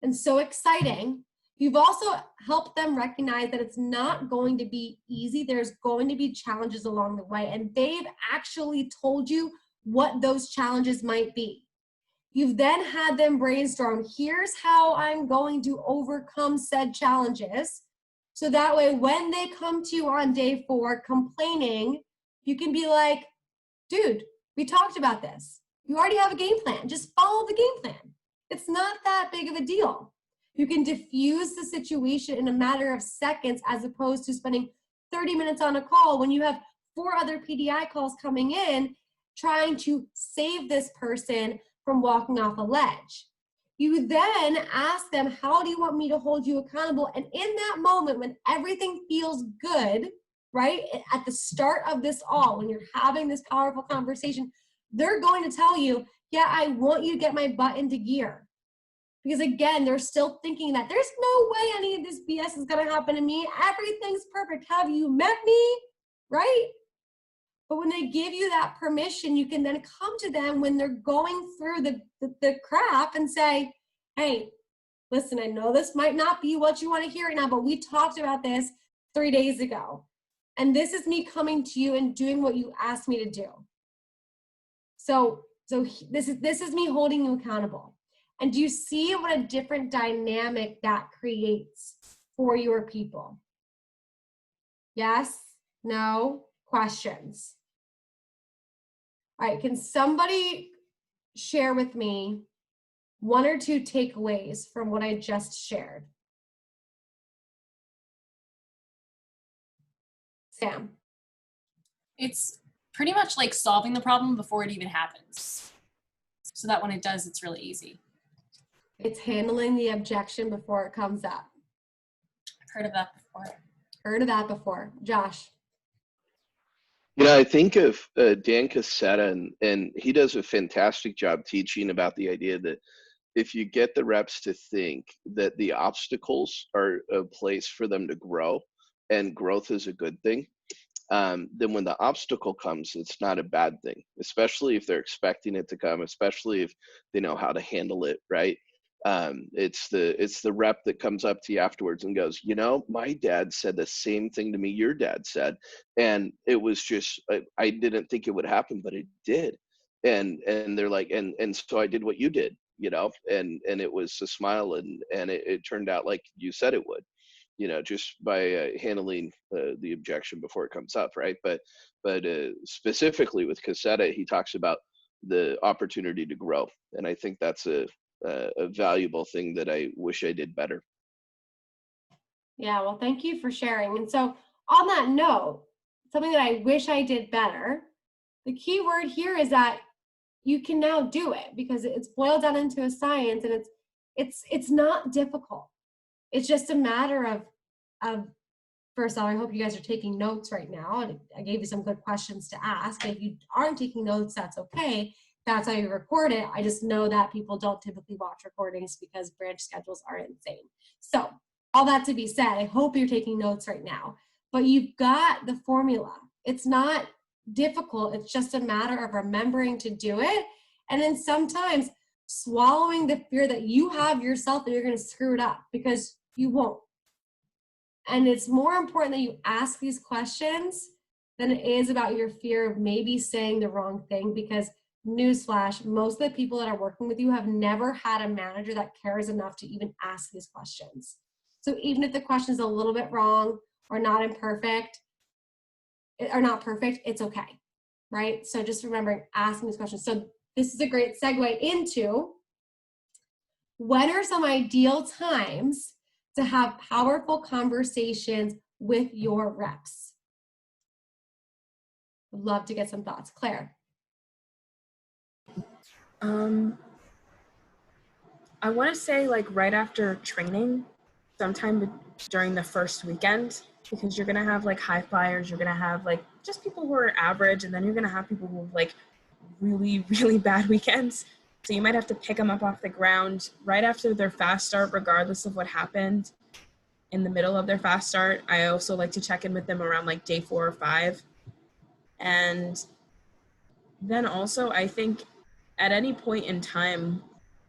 and so exciting, you've also helped them recognize that it's not going to be easy. There's going to be challenges along the way, and they've actually told you what those challenges might be. You've then had them brainstorm, here's how I'm going to overcome said challenges. So that way, when they come to you on day 4 complaining, you can be like, dude, we talked about this. You already have a game plan. Just follow the game plan. It's not that big of a deal. You can diffuse the situation in a matter of seconds as opposed to spending 30 minutes on a call when you have 4 other PDI calls coming in trying to save this person from walking off a ledge. You then ask them, how do you want me to hold you accountable? And in that moment, when everything feels good, right, at the start of this all, when you're having this powerful conversation, they're going to tell you, yeah, I want you to get my butt into gear. Because again, they're still thinking that there's no way any of this BS is going to happen to me. Everything's perfect. Have you met me? Right? But when they give you that permission, you can then come to them when they're going through the crap and say, hey, listen, I know this might not be what you want to hear right now, but we talked about this 3 days ago. And this is me coming to you and doing what you asked me to do. So this is me holding you accountable. And do you see what a different dynamic that creates for your people? Yes? No? Questions? All right, can somebody share with me 1 or 2 takeaways from what I just shared? Sam? It's pretty much like solving the problem before it even happens, so that when it does, it's really easy. It's handling the objection before it comes up. I've heard of that before. Heard of that before. Josh? You know, I think of Dan Cassetta, and he does a fantastic job teaching about the idea that if you get the reps to think that the obstacles are a place for them to grow, and growth is a good thing, then when the obstacle comes, it's not a bad thing, especially if they're expecting it to come, especially if they know how to handle it, right? It's the rep that comes up to you afterwards and goes, you know, my dad said the same thing to me your dad said, and it was just, I didn't think it would happen, but it did. And they're like, and so I did what you did. and it was a smile, and it turned out like you said it would, just by handling the objection before it comes up, right? But specifically with Cassetta, he talks about the opportunity to grow, and I think that's a valuable thing that I wish I did better. Yeah, well, thank you for sharing. And so on that note, something that I wish I did better, the key word here is that you can now do it, because it's boiled down into a science, and it's not difficult. It's just a matter of first of all, I hope you guys are taking notes right now. And I gave you some good questions to ask. If you aren't taking notes, that's okay. That's how you record it. I just know that people don't typically watch recordings because branch schedules are insane. So all that to be said, I hope you're taking notes right now. But you've got the formula. It's not difficult. It's just a matter of remembering to do it. And then sometimes swallowing the fear that you have yourself that you're going to screw it up, because you won't. And it's more important that you ask these questions than it is about your fear of maybe saying the wrong thing, because newsflash, most of the people that are working with you have never had a manager that cares enough to even ask these questions. So even if the question is a little bit wrong or not imperfect or not perfect, it's okay, right? So just remembering asking these questions. So this is a great segue into when are some ideal times to have powerful conversations with your reps? I'd love to get some thoughts. Claire. I want to say like right after training, sometime during the first weekend, because you're going to have like high flyers, you're going to have like just people who are average, and then you're going to have people who have like really, really bad weekends. So you might have to pick them up off the ground right after their fast start, regardless of what happened in the middle of their fast start. I also like to check in with them around like day 4 or 5. And then also I think at any point in time,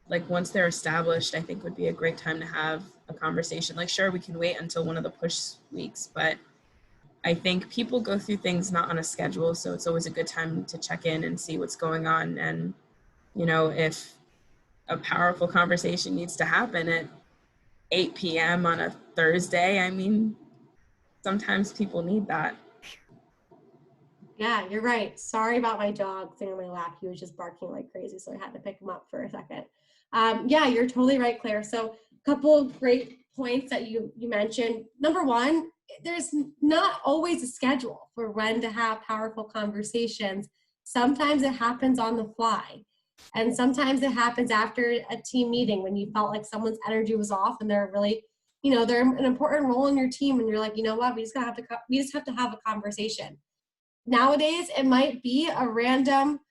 like once they're established, I think would be a great time to have a conversation. Like, sure, we can wait until one of the push weeks, but I think people go through things not on a schedule. So it's always a good time to check in and see what's going on. And, if a powerful conversation needs to happen at 8 p.m. on a Thursday, I mean, sometimes people need that. Yeah, you're right. Sorry about my dog sitting on my lap. He was just barking like crazy, so I had to pick him up for a second. Yeah, you're totally right, Claire. So a couple of great points that you mentioned. Number one, there's not always a schedule for when to have powerful conversations. Sometimes it happens on the fly. And sometimes it happens after a team meeting when you felt like someone's energy was off and they're really, they're an important role in your team, and you're like, you know what, we just have to have a conversation. Nowadays, it might be a random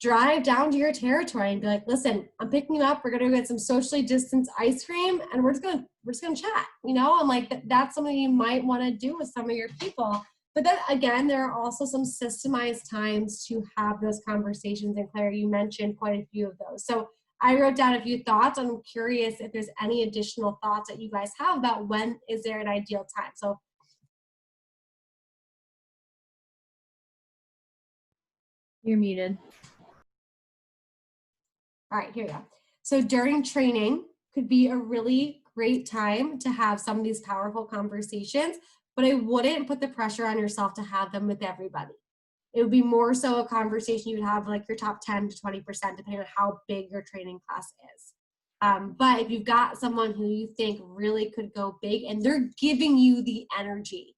drive down to your territory and be like, listen, I'm picking you up. We're going to go get some socially distanced ice cream, and we're just going to chat, and like that's something you might want to do with some of your people. But then again, there are also some systemized times to have those conversations. And Claire, you mentioned quite a few of those. So I wrote down a few thoughts. I'm curious if there's any additional thoughts that you guys have about when is there an ideal time. So you're muted. All right, here we go. So during training could be a really great time to have some of these powerful conversations, but I wouldn't put the pressure on yourself to have them with everybody. It would be more so a conversation you would have like your top 10 to 20%, depending on how big your training class is. But if you've got someone who you think really could go big and they're giving you the energy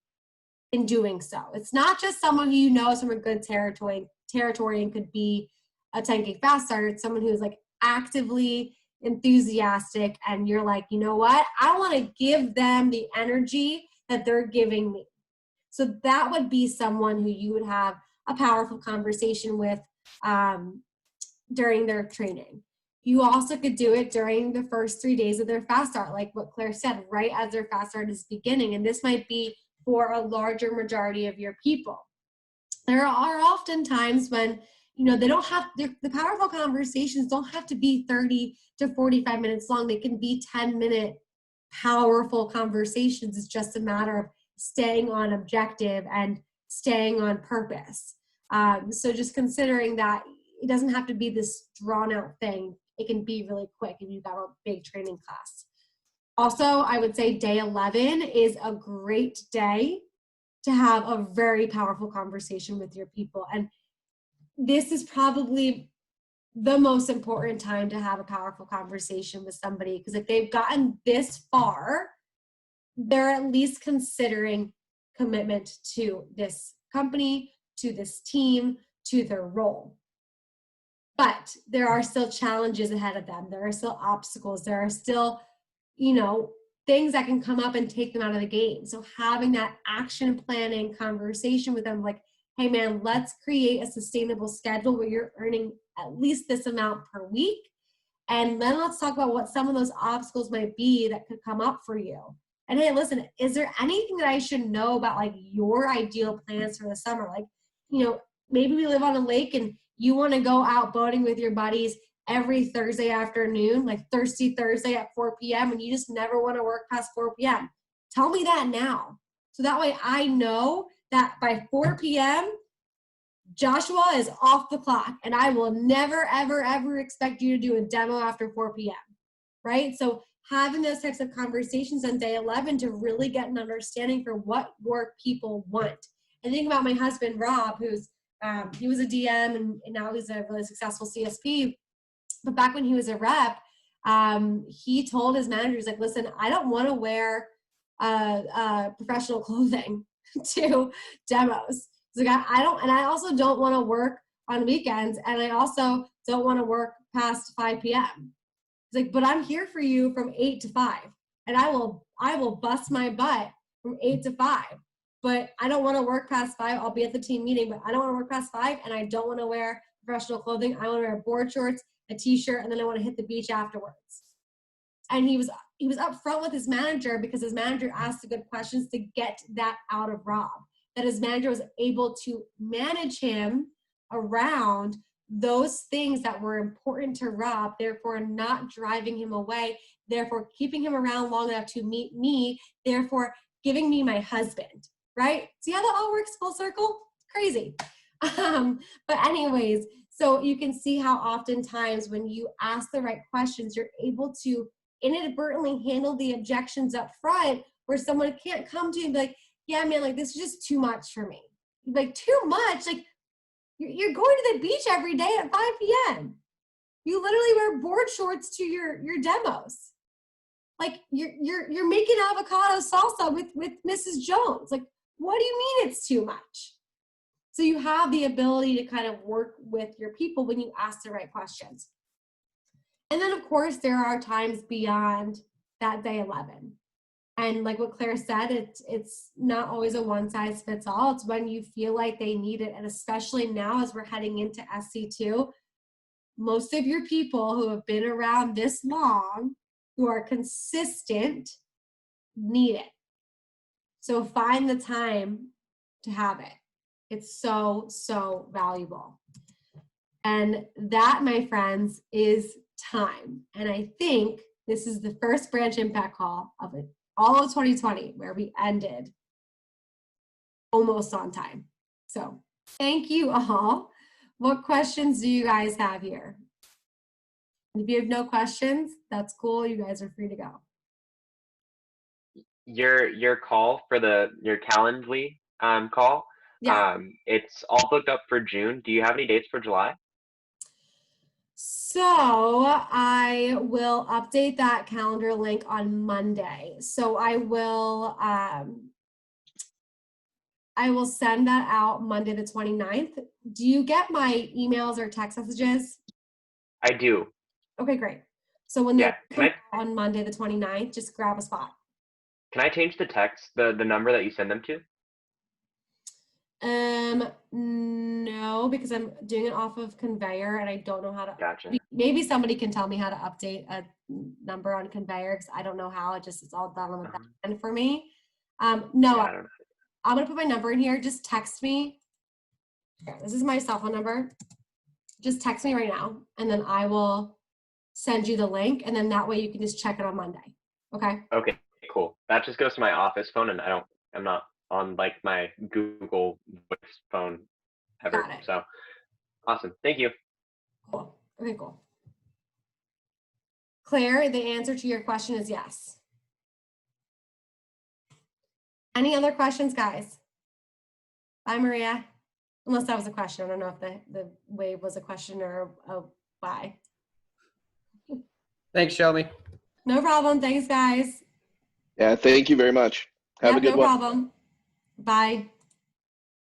in doing so, it's not just someone who you know is from a good territory and could be a 10K fast starter. It's someone who's like actively enthusiastic, and you're like, you know what? I want to give them the energy that they're giving me. So that would be someone who you would have a powerful conversation with during their training. You also could do it during the first 3 days of their fast start, like what Claire said, right as their fast start is beginning. And this might be for a larger majority of your people. There are often times when they don't have, the powerful conversations don't have to be 30 to 45 minutes long. They can be 10-minute powerful conversations. It's just a matter of staying on objective and staying on purpose. So just considering that it doesn't have to be this drawn out thing. it can be really quick if you've got a big training class. Also, I would say day 11 is a great day to have a very powerful conversation with your people. And this is probably the most important time to have a powerful conversation with somebody, because if they've gotten this far, they're at least considering commitment to this company, to this team, to their role. But there are still challenges ahead of them. There are still obstacles. There are still, things that can come up and take them out of the game. So having that action planning conversation with them, like, hey man, let's create a sustainable schedule where you're earning at least this amount per week. And then let's talk about what some of those obstacles might be that could come up for you. And hey, listen, is there anything that I should know about like your ideal plans for the summer? Like, maybe we live on a lake and you want to go out boating with your buddies every Thursday afternoon, like Thirsty Thursday at 4 p.m. and you just never want to work past 4 p.m. Tell me that now. So that way I know that by 4 p.m., Joshua is off the clock and I will never, ever, ever expect you to do a demo after 4 p.m., right? So having those types of conversations on day 11 to really get an understanding for what work people want. And think about my husband, Rob, who's, he was a DM and now he's a really successful CSP. But back when he was a rep, he told his managers, like, listen, I don't want to wear professional clothing to demos. He's like, I don't, and I also don't want to work on weekends, and I also don't want to work past 5 p.m. He's like, but I'm here for you from 8 to 5, and I will bust my butt from 8 to 5. But I don't want to work past 5. I'll be at the team meeting, but I don't want to work past 5, and I don't want to wear professional clothing. I want to wear board shorts, a t-shirt, and then I want to hit the beach afterwards. And he was upfront with his manager because his manager asked the good questions to get that out of Rob. That his manager was able to manage him around those things that were important to Rob, therefore not driving him away, therefore keeping him around long enough to meet me, therefore giving me my husband, right? See how that all works full circle? Crazy. But anyways, so you can see how oftentimes when you ask the right questions, you're able to inadvertently handle the objections up front where someone can't come to you and be like, yeah, man, like this is just too much for me. Like too much, like you're going to the beach every day at 5 p.m. You literally wear board shorts to your demos. Like you're making avocado salsa with Mrs. Jones. Like, what do you mean it's too much? So you have the ability to kind of work with your people when you ask the right questions. And then of course there are times beyond that day 11. And like what Claire said, it's not always a one size fits all. It's when you feel like they need it. And especially now as we're heading into SC2, most of your people who have been around this long, who are consistent, need it. So find the time to have it. It's so, so valuable. And that, my friends, is time. And I think this is the first branch impact call of it. All of 2020, where we ended almost on time. So thank you all. What questions do you guys have here? If you have no questions, that's cool. You guys are free to go. Your call for your Calendly call, yeah. It's all booked up for June. Do you have any dates for July? So I will update that calendar link on Monday. So I will send that out Monday the 29th. Do you get my emails or text messages? I do. Okay, great. So when they're on Monday the 29th, just grab a spot. Can I change the text, the number that you send them to? No, because I'm doing it off of Conveyor and I don't know how to. Gotcha. Maybe somebody can tell me how to update a number on Conveyor because I don't know how. It's all done on the back end for me. No, yeah, I don't know. I'm gonna put my number in here. Just text me. Here, this is my cell phone number. Just text me right now, and then I will send you the link, and then that way you can just check it on Monday. Okay. Okay, cool. That just goes to my office phone, and I'm not on like my Google Voice phone ever. So awesome. Thank you. Cool. Okay, cool. Claire, the answer to your question is yes. Any other questions, guys? Bye, Maria. Unless that was a question. I don't know if the wave was a question or a bye. Thanks, Shelby. No problem. Thanks, guys. Yeah, thank you very much. Have a good no one. problem. Bye.